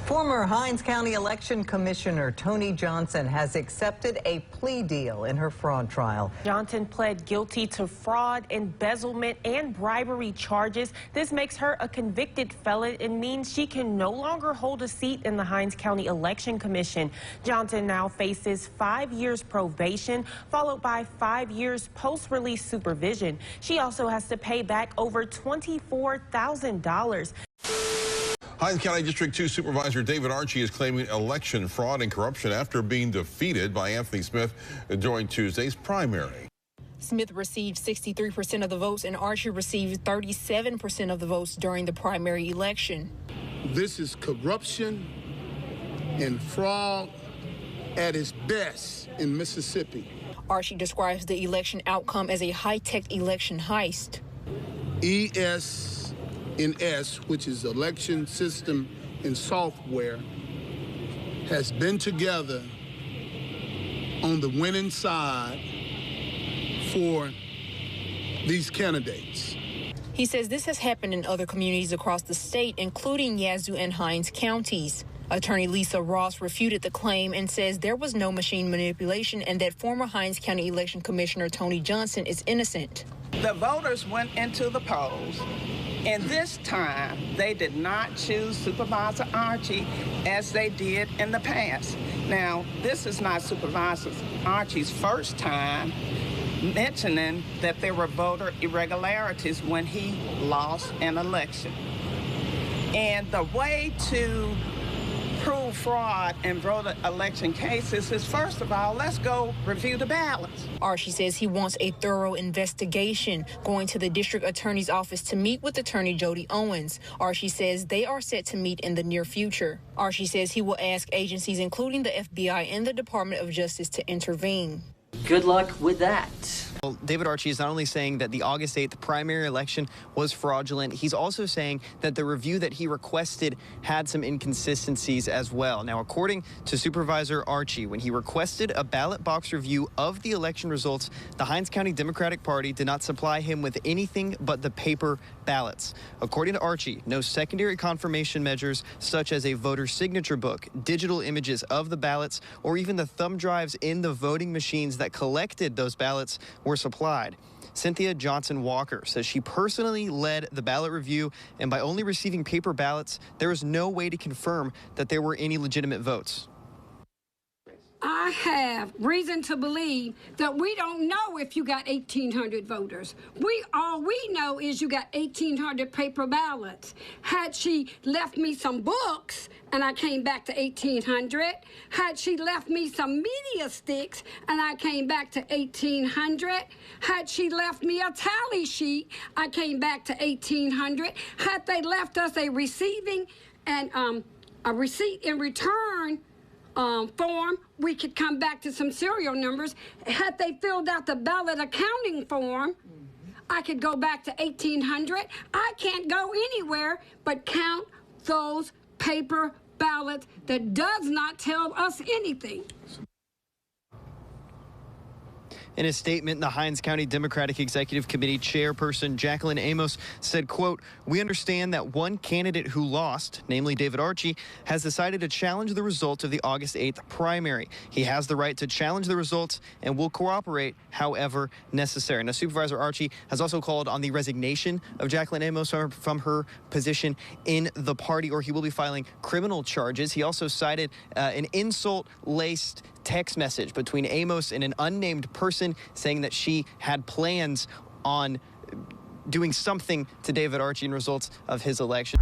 Former Hinds County Election Commissioner Tony Johnson has accepted a plea deal in her fraud trial. Johnson pled guilty to fraud, embezzlement, and bribery charges. This makes her a convicted felon and means she can no longer hold a seat in the Hinds County Election Commission. Johnson now faces 5 years probation, followed by 5 years post-release supervision. She also has to pay back over $24,000. Hinds County District 2 Supervisor David Archie is claiming election fraud and corruption after being defeated by Anthony Smith during Tuesday's primary. Smith received 63% of the votes and Archie received 37% of the votes during the primary election. This is corruption and fraud at its best in Mississippi. Archie describes the election outcome as a high-tech election heist. ES&S, which is election system and software, has been together on the winning side for these candidates. He says this has happened in other communities across the state, including Yazoo and Hinds counties. Attorney Lisa Ross refuted the claim and says there was no machine manipulation and that former Hinds County Election Commissioner Tony Johnson is innocent. The voters went into the polls, and this time they did not choose Supervisor Archie as they did in the past. Now, this is not Supervisor Archie's first time mentioning that there were voter irregularities when he lost an election. And the way to prove fraud in voter election cases is, first of all, let's go review the ballots. Archie says he wants a thorough investigation, going to the district attorney's office to meet with Attorney Jody Owens. Archie says they are set to meet in the near future. Archie says he will ask agencies, including the FBI and the Department of Justice, to intervene. Good luck with that. Well, David Archie is not only saying that the August 8th primary election was fraudulent, he's also saying that the review that he requested had some inconsistencies as well. Now, according to Supervisor Archie, when he requested a ballot box review of the election results, the Hinds County Democratic Party did not supply him with anything but the paper ballots. According to Archie, no secondary confirmation measures such as a voter signature book, digital images of the ballots, or even the thumb drives in the voting machines that collected those ballots were supplied. Cynthia Johnson Walker says she personally led the ballot review, and by only receiving paper ballots, there is no way to confirm that there were any legitimate votes. I have reason to believe that we don't know if you got 1,800 voters. All we know is you got 1,800 paper ballots. Had she left me some books and I came back to 1,800, had she left me some media sticks and I came back to 1,800, had she left me a tally sheet, I came back to 1,800, had they left us a receiving and a receipt in return form, we could come back to some serial numbers. Had they filled out the ballot accounting form, I could go back to 1,800. I can't go anywhere but count those paper ballots that does not tell us anything. In a statement, the Hinds County Democratic Executive Committee chairperson Jacqueline Amos said, quote, "We understand that one candidate who lost, namely David Archie, has decided to challenge the results of the August 8th primary. He has the right to challenge the results and will cooperate however necessary." Now, Supervisor Archie has also called on the resignation of Jacqueline Amos from her position in the party, or he will be filing criminal charges. He also cited an insult-laced text message between Amos and an unnamed person saying that she had plans on doing something to David Archie in results of his election.